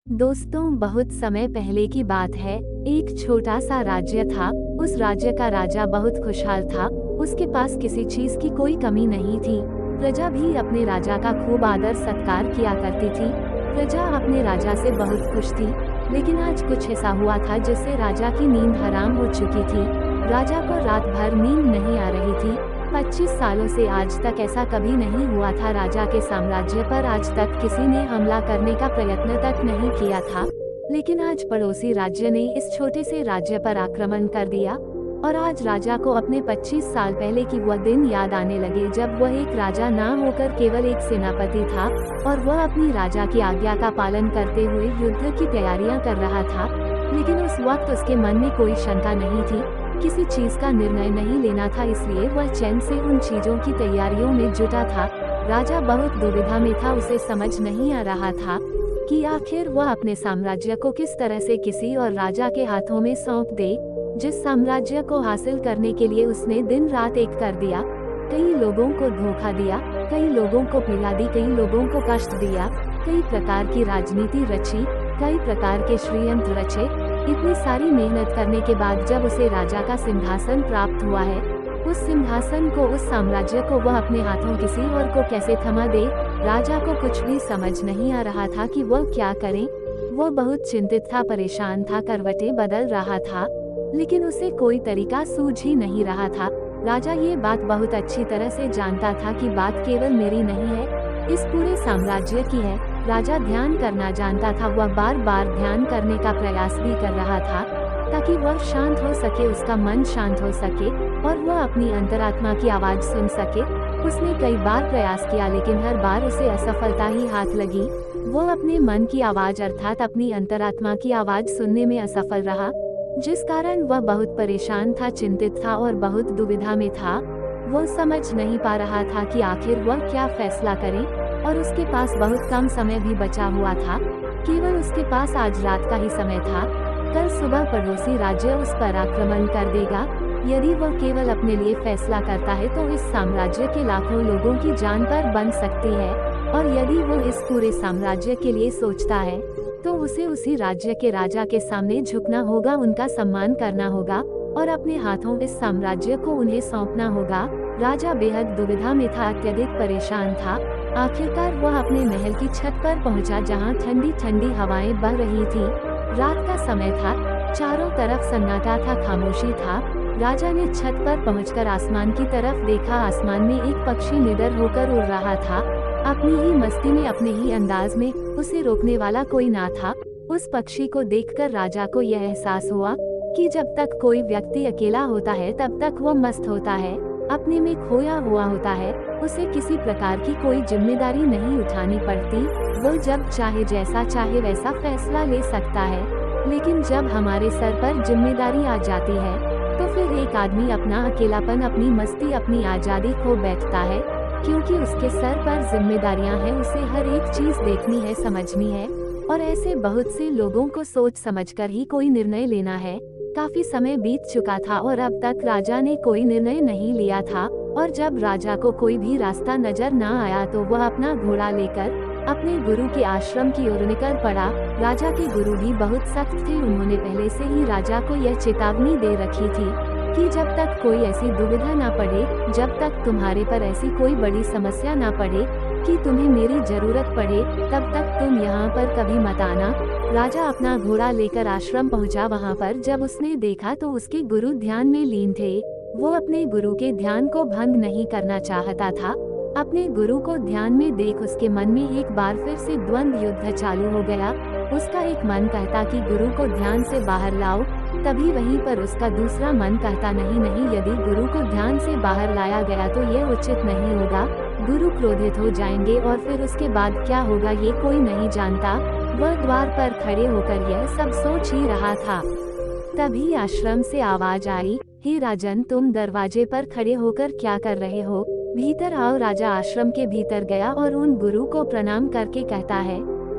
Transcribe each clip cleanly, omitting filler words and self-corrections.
दोस्तों, बहुत समय पहले की बात है। एक छोटा सा राज्य था। उस राज्य का राजा बहुत खुशहाल था। उसके पास किसी चीज की कोई कमी नहीं थी। प्रजा भी अपने राजा का खूब आदर सत्कार किया करती थी। प्रजा अपने राजा से बहुत खुश थी। लेकिन आज कुछ ऐसा हुआ था जिससे राजा की नींद हराम हो चुकी थी। राजा को रात भर नींद नहीं आ रही थी। 25 सालों से आज तक ऐसा कभी नहीं हुआ था। राजा के साम्राज्य पर आज तक किसी ने हमला करने का प्रयत्न तक नहीं किया था। लेकिन आज पड़ोसी राज्य ने इस छोटे से राज्य पर आक्रमण कर दिया। और आज राजा को अपने 25 साल पहले की वह दिन याद आने लगे जब वह एक राजा ना होकर केवल एक सेनापति था और वह अपनी राजा की आज्ञा का पालन करते हुए युद्ध की तैयारियां कर रहा था। लेकिन उस वक्त उसके मन में कोई शंका नहीं थी। किसी चीज का निर्णय नहीं लेना था, इसलिए वह चैन से उन चीजों की तैयारियों में जुटा था। राजा बहुत दुविधा में था। उसे समझ नहीं आ रहा था कि आखिर वह अपने साम्राज्य को किस तरह से किसी और राजा के हाथों में सौंप दे, जिस साम्राज्य को हासिल करने के लिए उसने दिन रात एक कर दिया। कई लोगों को धोखा दिया, कई लोगों को पीड़ा दी, कई लोगों को कष्ट दिया, कई प्रकार की राजनीति रची, कई प्रकार के षड्यंत्र रचे। इतनी सारी मेहनत करने के बाद जब उसे राजा का सिंहासन प्राप्त हुआ है, उस सिंहासन को, उस साम्राज्य को वह अपने हाथों किसी और को कैसे थमा दे। राजा को कुछ भी समझ नहीं आ रहा था कि वह क्या करे। वह बहुत चिंतित था, परेशान था, करवटें बदल रहा था, लेकिन उसे कोई तरीका सूझ ही नहीं रहा था। राजा ये बात बहुत अच्छी तरह से जानता था कि बात केवल मेरी नहीं है, इस पूरे साम्राज्य की है। राजा ध्यान करना जानता था। वह बार बार ध्यान करने का प्रयास भी कर रहा था ताकि वह शांत हो सके, उसका मन शांत हो सके और वह अपनी अंतरात्मा की आवाज सुन सके। उसने कई बार प्रयास किया, लेकिन हर बार उसे असफलता ही हाथ लगी। वह अपने मन की आवाज अर्थात अपनी अंतरात्मा की आवाज सुनने में असफल रहा, जिस कारण वह बहुत परेशान था, चिंतित था और बहुत दुविधा में था। वह समझ नहीं पा रहा था कि आखिर वह क्या फैसला करे और उसके पास बहुत कम समय भी बचा हुआ था। केवल उसके पास आज रात का ही समय था। कल सुबह पड़ोसी राज्य उस पर आक्रमण कर देगा। यदि वह केवल अपने लिए फैसला करता है तो इस साम्राज्य के लाखों लोगों की जान पर बन सकती है, और यदि वो इस पूरे साम्राज्य के लिए सोचता है तो उसे उसी राज्य के राजा के सामने झुकना होगा, उनका सम्मान करना होगा और अपने हाथों इस साम्राज्य को उन्हें सौंपना होगा। राजा बेहद दुविधा में था, अत्यधिक परेशान था। आखिरकार वह अपने महल की छत पर पहुंचा, जहां ठंडी ठंडी हवाएं बह रही थी। रात का समय था, चारों तरफ सन्नाटा था, खामोशी था। राजा ने छत पर पहुंचकर आसमान की तरफ देखा। आसमान में एक पक्षी निडर होकर उड़ रहा था, अपनी ही मस्ती में, अपने ही अंदाज में। उसे रोकने वाला कोई ना था। उस पक्षी को देखकर राजा को यह एहसास हुआ कि जब तक कोई व्यक्ति अकेला होता है तब तक वो मस्त होता है, अपने में खोया हुआ होता है। उसे किसी प्रकार की कोई जिम्मेदारी नहीं उठानी पड़ती। वो जब चाहे, जैसा चाहे वैसा फैसला ले सकता है। लेकिन जब हमारे सर पर जिम्मेदारी आ जाती है तो फिर एक आदमी अपना अकेलापन, अपनी मस्ती, अपनी आज़ादी खो बैठता है, क्योंकि उसके सर पर जिम्मेदारियां हैं। उसे हर एक चीज देखनी है, समझनी है, और ऐसे बहुत से लोगों को सोच समझकर ही कोई निर्णय लेना है। काफी समय बीत चुका था और अब तक राजा ने कोई निर्णय नहीं लिया था। और जब राजा को कोई भी रास्ता नजर न आया तो वह अपना घोड़ा लेकर अपने गुरु के आश्रम की ओर निकल पड़ा। राजा के गुरु भी बहुत सख्त थे। उन्होंने पहले से ही राजा को यह चेतावनी दे रखी थी कि जब तक कोई ऐसी दुविधा ना पड़े, जब तक तुम्हारे पर ऐसी कोई बड़ी समस्या ना पड़े कि तुम्हें मेरी जरूरत पड़े, तब तक तुम यहाँ पर कभी मत आना। राजा अपना घोड़ा लेकर आश्रम पहुँचा। वहाँ पर जब उसने देखा तो उसके गुरु ध्यान में लीन थे। वो अपने गुरु के ध्यान को भंग नहीं करना चाहता था। अपने गुरु को ध्यान में देख उसके मन में एक बार फिर से द्वंद्व युद्ध चालू हो गया। उसका एक मन कहता कि गुरु को ध्यान से बाहर लाओ, तभी वहीं पर उसका दूसरा मन कहता नहीं नहीं, यदि गुरु को ध्यान से बाहर लाया गया तो यह उचित नहीं होगा। गुरु क्रोधित हो जाएंगे और फिर उसके बाद क्या होगा ये कोई नहीं जानता। वह द्वार पर खड़े होकर यह सब सोच ही रहा था। तभी आश्रम से आवाज आई, हे राजन, तुम दरवाजे पर खड़े होकर क्या कर रहे हो? भीतर आओ। राजा आश्रम के भीतर गया और उन गुरु को प्रणाम करके कहता है,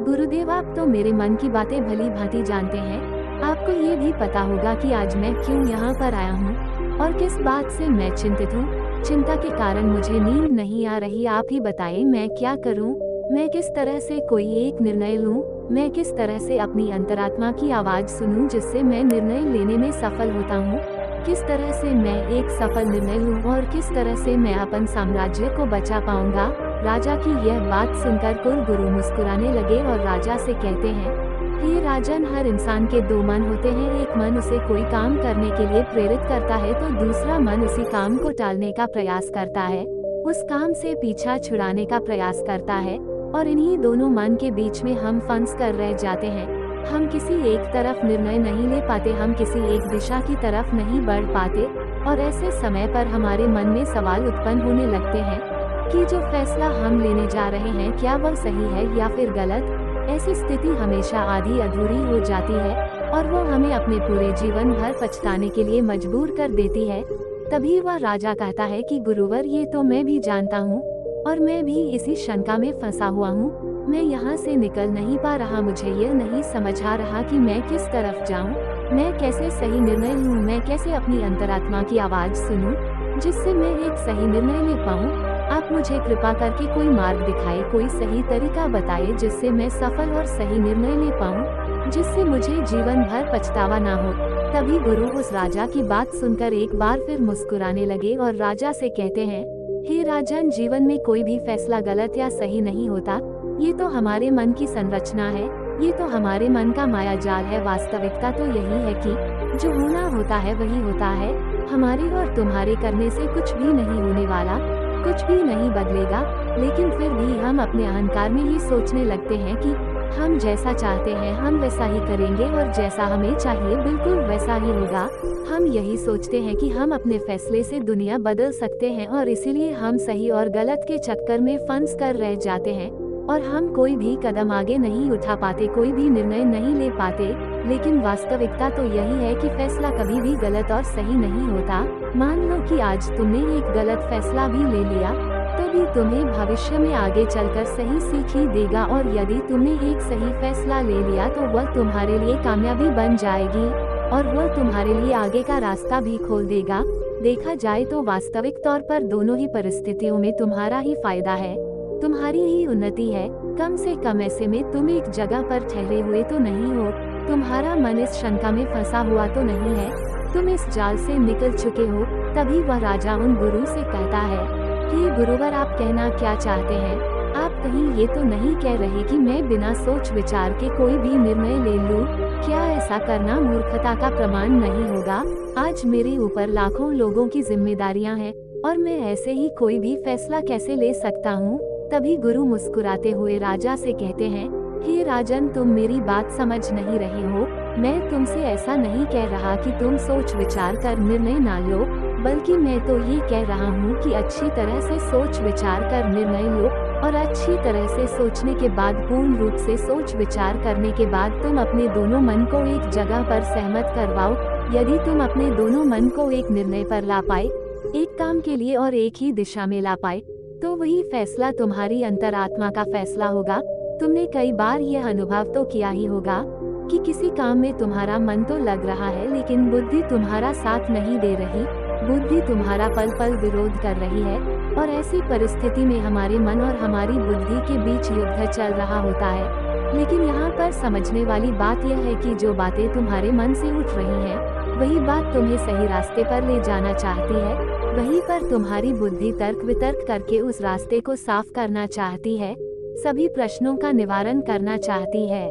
गुरुदेव, आप तो मेरे मन की बातें भली भांति जानते हैं। आपको ये भी पता होगा कि आज मैं क्यों यहाँ पर आया हूँ और किस बात से मैं चिंतित हूँ। चिंता के कारण मुझे नींद नहीं आ रही। आप ही बताएं मैं क्या करूँ, मैं किस तरह से कोई एक निर्णय लूँ। मैं किस तरह से अपनी अंतरात्मा की आवाज सुनूं जिससे मैं निर्णय लेने में सफल होता हूँ, किस तरह से मैं एक सफल निर्णय लूं और किस तरह से मैं अपन साम्राज्य को बचा पाऊंगा। राजा की यह बात सुनकर कुलगुरु मुस्कुराने लगे और राजा से कहते हैं, हे राजन, हर इंसान के दो मन होते हैं, एक मन उसे कोई काम करने के लिए प्रेरित करता है तो दूसरा मन उसी काम को टालने का प्रयास करता है, उस काम से पीछा छुड़ाने का प्रयास करता है, और इन्हीं दोनों मन के बीच में हम फंस कर रह जाते हैं। हम किसी एक तरफ निर्णय नहीं ले पाते, हम किसी एक दिशा की तरफ नहीं बढ़ पाते, और ऐसे समय पर हमारे मन में सवाल उत्पन्न होने लगते हैं कि जो फैसला हम लेने जा रहे हैं क्या वह सही है या फिर गलत। ऐसी स्थिति हमेशा आधी अधूरी हो जाती है और वो हमें अपने पूरे जीवन भर पछताने के लिए मजबूर कर देती है। तभी वह राजा कहता है कि गुरुवर, ये तो मैं भी जानता हूँ और मैं भी इसी शंका में फंसा हुआ हूँ। मैं यहाँ से निकल नहीं पा रहा, मुझे यह नहीं समझ आ रहा कि मैं किस तरफ जाऊँ, मैं कैसे सही निर्णय लूँ, मैं कैसे अपनी अंतरात्मा की आवाज सुनूं जिससे मैं एक सही निर्णय ले पाऊँ। आप मुझे कृपा करके कोई मार्ग दिखाए, कोई सही तरीका बताए जिससे मैं सफल और सही निर्णय ले पाऊँ, जिससे मुझे जीवन भर पछतावा ना हो। तभी गुरु उस राजा की बात सुनकर एक बार फिर मुस्कुराने लगे और राजा से कहते हैं, हे राजन, जीवन में कोई भी फैसला गलत या सही नहीं होता, ये तो हमारे मन की संरचना है, ये तो हमारे मन का माया जाल है। वास्तविकता तो यही है कि जो होना होता है वही होता है, हमारे और तुम्हारे करने से कुछ भी नहीं होने वाला, कुछ भी नहीं बदलेगा। लेकिन फिर भी हम अपने अहंकार में ये सोचने लगते हैं कि हम जैसा चाहते हैं हम वैसा ही करेंगे और जैसा हमें चाहिए बिल्कुल वैसा ही होगा। हम यही सोचते हैं कि हम अपने फैसले से दुनिया बदल सकते हैं और इसीलिए हम सही और गलत के चक्कर में फंस कर रह जाते हैं और हम कोई भी कदम आगे नहीं उठा पाते, कोई भी निर्णय नहीं ले पाते। लेकिन वास्तविकता तो यही है कि फैसला कभी भी गलत और सही नहीं होता। मान लो कि आज तुमने एक गलत फैसला भी ले लिया तो भी तुम्हें भविष्य में आगे चलकर सही सीख ही देगा, और यदि तुमने एक सही फैसला ले लिया तो वह तुम्हारे लिए कामयाबी बन जाएगी और वह तुम्हारे लिए आगे का रास्ता भी खोल देगा। देखा जाए तो वास्तविक तौर पर दोनों ही परिस्थितियों में तुम्हारा ही फायदा है, तुम्हारी ही उन्नति है। कम से कम ऐसे में तुम एक जगह पर ठहरे हुए तो नहीं हो, तुम्हारा मन इस शंका में फंसा हुआ तो नहीं है, तुम इस जाल से निकल चुके हो। तभी वह राजा उन गुरु से कहता है कि गुरुवर, आप कहना क्या चाहते हैं? आप कहीं ये तो नहीं कह रहे कि मैं बिना सोच विचार के कोई भी निर्णय ले लूं? क्या ऐसा करना मूर्खता का प्रमाण नहीं होगा? आज मेरे ऊपर लाखों लोगों की जिम्मेदारियां हैं और मैं ऐसे ही कोई भी फैसला कैसे ले सकता हूँ? तभी गुरु मुस्कुराते हुए राजा से कहते हैं, हे राजन, तुम मेरी बात समझ नहीं रहे हो। मैं तुमसे ऐसा नहीं कह रहा कि तुम सोच विचार कर निर्णय ना लो, बल्कि मैं तो ये कह रहा हूँ कि अच्छी तरह से सोच विचार कर निर्णय लो और अच्छी तरह से सोचने के बाद, पूर्ण रूप से सोच विचार करने के बाद तुम अपने दोनों मन को एक जगह पर सहमत करवाओ। यदि तुम अपने दोनों मन को एक निर्णय पर ला पाए, एक काम के लिए और एक ही दिशा में ला पाए, तो वही फैसला तुम्हारी अंतरात्मा का फैसला होगा। तुमने कई बार यह अनुभव तो किया ही होगा कि किसी काम में तुम्हारा मन तो लग रहा है लेकिन बुद्धि तुम्हारा साथ नहीं दे रही, बुद्धि तुम्हारा पल पल विरोध कर रही है, और ऐसी परिस्थिति में हमारे मन और हमारी बुद्धि के बीच युद्ध चल रहा होता है। लेकिन यहाँ पर समझने वाली बात यह है कि जो बातें तुम्हारे मन से उठ रही हैं, वही बात तुम्हें सही रास्ते पर ले जाना चाहती है। वहीं पर तुम्हारी बुद्धि तर्क वितर्क करके उस रास्ते को साफ करना चाहती है, सभी प्रश्नों का निवारण करना चाहती है।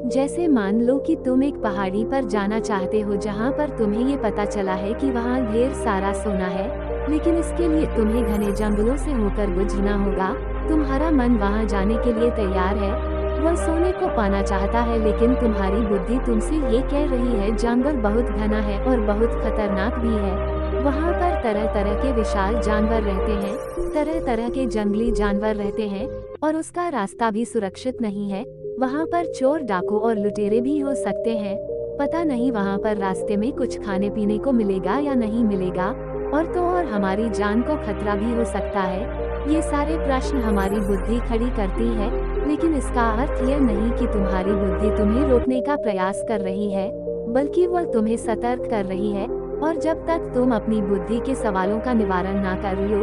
जैसे मान लो कि तुम एक पहाड़ी पर जाना चाहते हो जहाँ पर तुम्हें ये पता चला है कि वहाँ ढेर सारा सोना है, लेकिन इसके लिए तुम्हें घने जंगलों से होकर गुजरना होगा। तुम्हारा मन वहाँ जाने के लिए तैयार है, वह सोने को पाना चाहता है, लेकिन तुम्हारी बुद्धि तुमसे ये कह रही है जंगल बहुत घना है और बहुत खतरनाक भी है। वहाँ पर तरह तरह के विशाल जानवर रहते हैं, तरह तरह के जंगली जानवर रहते हैं और उसका रास्ता भी सुरक्षित नहीं है। वहाँ पर चोर, डाकू और लुटेरे भी हो सकते हैं। पता नहीं वहाँ पर रास्ते में कुछ खाने पीने को मिलेगा या नहीं मिलेगा, और तो और हमारी जान को खतरा भी हो सकता है। ये सारे प्रश्न हमारी बुद्धि खड़ी करती है, लेकिन इसका अर्थ यह नहीं कि तुम्हारी बुद्धि तुम्हें रोकने का प्रयास कर रही है, बल्कि वह तुम्हें सतर्क कर रही है। और जब तक तुम अपनी बुद्धि के सवालों का निवारण ना कर लो,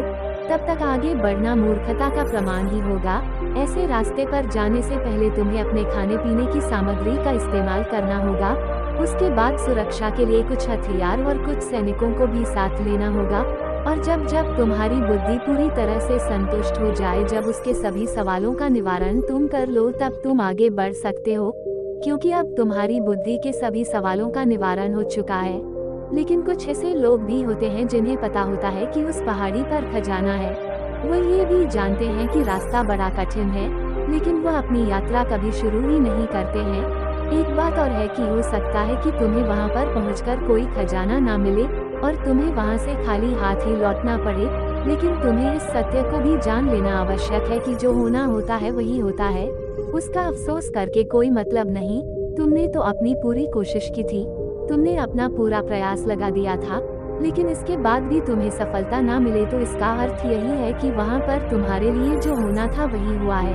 तब तक आगे बढ़ना मूर्खता का प्रमाण ही होगा। ऐसे रास्ते पर जाने से पहले तुम्हें अपने खाने पीने की सामग्री का इस्तेमाल करना होगा। उसके बाद सुरक्षा के लिए कुछ हथियार और कुछ सैनिकों को भी साथ लेना होगा। और जब जब तुम्हारी बुद्धि पूरी तरह से संतुष्ट हो जाए, जब उसके सभी सवालों का निवारण तुम कर लो, तब तुम आगे बढ़ सकते हो, क्योंकि अब तुम्हारी बुद्धि के सभी सवालों का निवारण हो चुका है। लेकिन कुछ ऐसे लोग भी होते हैं जिन्हें पता होता है कि उस पहाड़ी पर खजाना है। वो ये भी जानते हैं कि रास्ता बड़ा कठिन है, लेकिन वो अपनी यात्रा कभी शुरू ही नहीं करते हैं। एक बात और है कि हो सकता है कि तुम्हें वहाँ पर पहुँचकर कोई खजाना ना मिले और तुम्हें वहाँ से खाली हाथ ही लौटना पड़े, लेकिन तुम्हें इस सत्य को भी जान लेना आवश्यक है कि जो होना होता है वही होता है। उसका अफसोस करके कोई मतलब नहीं। तुमने तो अपनी पूरी कोशिश की थी, तुमने अपना पूरा प्रयास लगा दिया था, लेकिन इसके बाद भी तुम्हें सफलता ना मिले तो इसका अर्थ यही है कि वहाँ पर तुम्हारे लिए जो होना था वही हुआ है।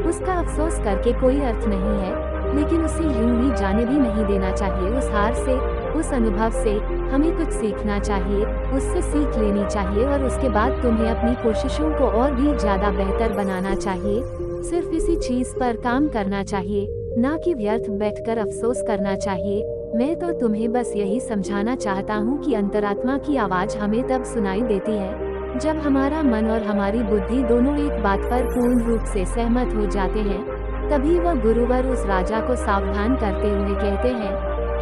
उसका अफसोस करके कोई अर्थ नहीं है, लेकिन उसे यूं ही जाने भी नहीं देना चाहिए। उस हार से, उस अनुभव से हमें कुछ सीखना चाहिए, उससे सीख लेनी चाहिए और उसके बाद तुम्हें अपनी कोशिशों को और भी ज्यादा बेहतर बनाना चाहिए। सिर्फ इसी चीज पर काम करना चाहिए, ना कि व्यर्थ बैठकर अफसोस करना चाहिए। मैं तो तुम्हें बस यही समझाना चाहता हूँ कि अंतरात्मा की आवाज हमें तब सुनाई देती है जब हमारा मन और हमारी बुद्धि दोनों एक बात पर पूर्ण रूप से सहमत हो जाते हैं। तभी वह गुरुवर उस राजा को सावधान करते हुए कहते हैं,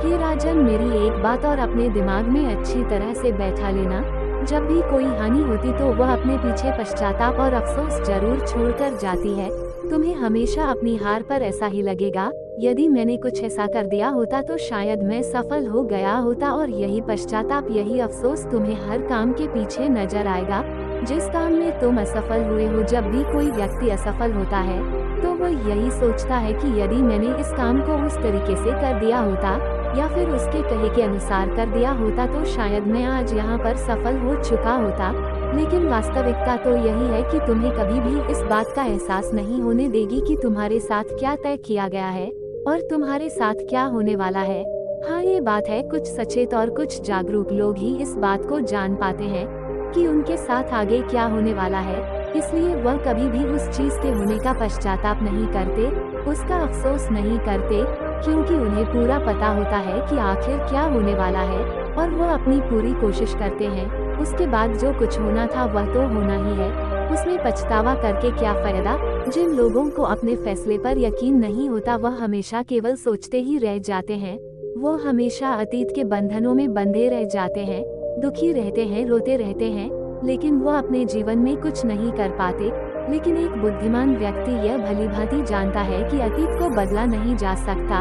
हे राजन, मेरी एक बात और अपने दिमाग में अच्छी तरह से बैठा लेना। जब भी कोई हानि होती तो वह अपने पीछे पश्चाताप और अफसोस जरूर छोड़कर जाती है। तुम्हें हमेशा अपनी हार पर ऐसा ही लगेगा, यदि मैंने कुछ ऐसा कर दिया होता तो शायद मैं सफल हो गया होता, और यही पश्चाताप, यही अफसोस तुम्हें हर काम के पीछे नजर आएगा जिस काम में तुम असफल हुए हो। जब भी कोई व्यक्ति असफल होता है तो वह यही सोचता है कि यदि मैंने इस काम को उस तरीके से कर दिया होता या फिर उसके कहे के अनुसार कर दिया होता तो शायद मैं आज यहाँ पर सफल हो चुका होता। लेकिन वास्तविकता तो यही है कि तुम्हें कभी भी इस बात का एहसास नहीं होने देगी कि तुम्हारे साथ क्या तय किया गया है और तुम्हारे साथ क्या होने वाला है। हाँ, ये बात है, कुछ सचेत और कुछ जागरूक लोग ही इस बात को जान पाते हैं कि उनके साथ आगे क्या होने वाला है। इसलिए वह कभी भी उस चीज के होने का पश्चाताप नहीं करते, उसका अफसोस नहीं करते, क्योंकि उन्हें पूरा पता होता है कि आखिर क्या होने वाला है और वह अपनी पूरी कोशिश करते हैं। उसके बाद जो कुछ होना था वह तो होना ही है, उसमें पछतावा करके क्या फायदा। जिन लोगों को अपने फैसले पर यकीन नहीं होता वह हमेशा केवल सोचते ही रह जाते हैं। वो हमेशा अतीत के बंधनों में बंधे रह जाते हैं, दुखी रहते हैं, रोते रहते हैं, लेकिन वह अपने जीवन में कुछ नहीं कर पाते। लेकिन एक बुद्धिमान व्यक्ति यह भलीभांति जानता है कि अतीत को बदला नहीं जा सकता।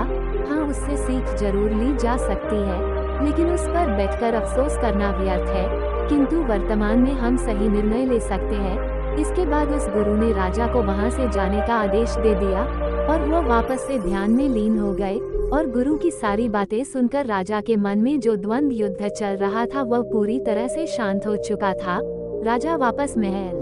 हाँ, उससे सीख जरूर ली जा सकती है, लेकिन उस पर बैठकर अफसोस करना व्यर्थ है। किंतु वर्तमान में हम सही निर्णय ले सकते हैं। इसके बाद उस गुरु ने राजा को वहां से जाने का आदेश दे दिया और वो वापस से ध्यान में लीन हो गए। और गुरु की सारी बातें सुनकर राजा के मन में जो द्वंद्व युद्ध चल रहा था वह पूरी तरह से शांत हो चुका था। राजा वापस महल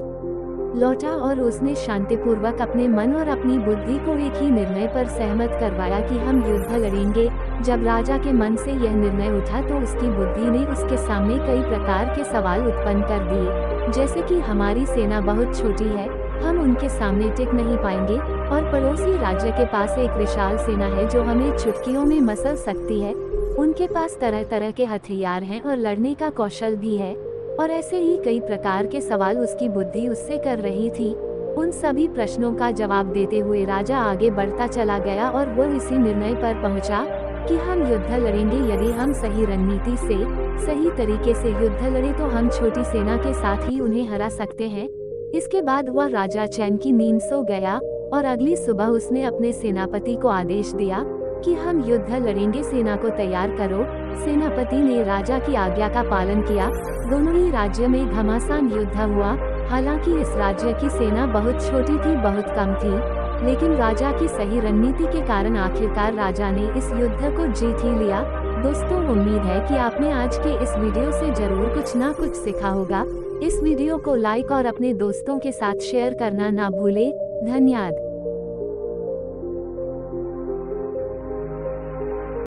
लौटा और उसने शांतिपूर्वक अपने मन और अपनी बुद्धि को एक ही निर्णय पर सहमत करवाया कि हम युद्ध लड़ेंगे। जब राजा के मन से यह निर्णय उठा तो उसकी बुद्धि ने उसके सामने कई प्रकार के सवाल उत्पन्न कर दिए, जैसे कि हमारी सेना बहुत छोटी है, हम उनके सामने टिक नहीं पाएंगे, और पड़ोसी राज्य के पास एक विशाल सेना है जो हमें चुटकियों में मसल सकती है। उनके पास तरह तरह के हथियार हैं और लड़ने का कौशल भी है। और ऐसे ही कई प्रकार के सवाल उसकी बुद्धि उससे कर रही थी। उन सभी प्रश्नों का जवाब देते हुए राजा आगे बढ़ता चला गया और वो इसी निर्णय पर पहुंचा कि हम युद्ध लड़ेंगे। यदि हम सही रणनीति से, सही तरीके से युद्ध लड़े तो हम छोटी सेना के साथ ही उन्हें हरा सकते हैं। इसके बाद वह राजा चैन की नींद सो गया और अगली सुबह उसने अपने सेनापति को आदेश दिया कि हम युद्ध लड़ेंगे, सेना को तैयार करो। सेनापति ने राजा की आज्ञा का पालन किया। दोनों ही राज्य में घमासान युद्ध हुआ। हालांकि इस राज्य की सेना बहुत छोटी थी, बहुत कम थी, लेकिन राजा की सही रणनीति के कारण आखिरकार राजा ने इस युद्ध को जीत ही लिया। दोस्तों, उम्मीद है कि आपने आज के इस वीडियो से जरूर कुछ ना कुछ सीखा होगा। इस वीडियो को लाइक और अपने दोस्तों के साथ शेयर करना ना भूले। धन्यवाद।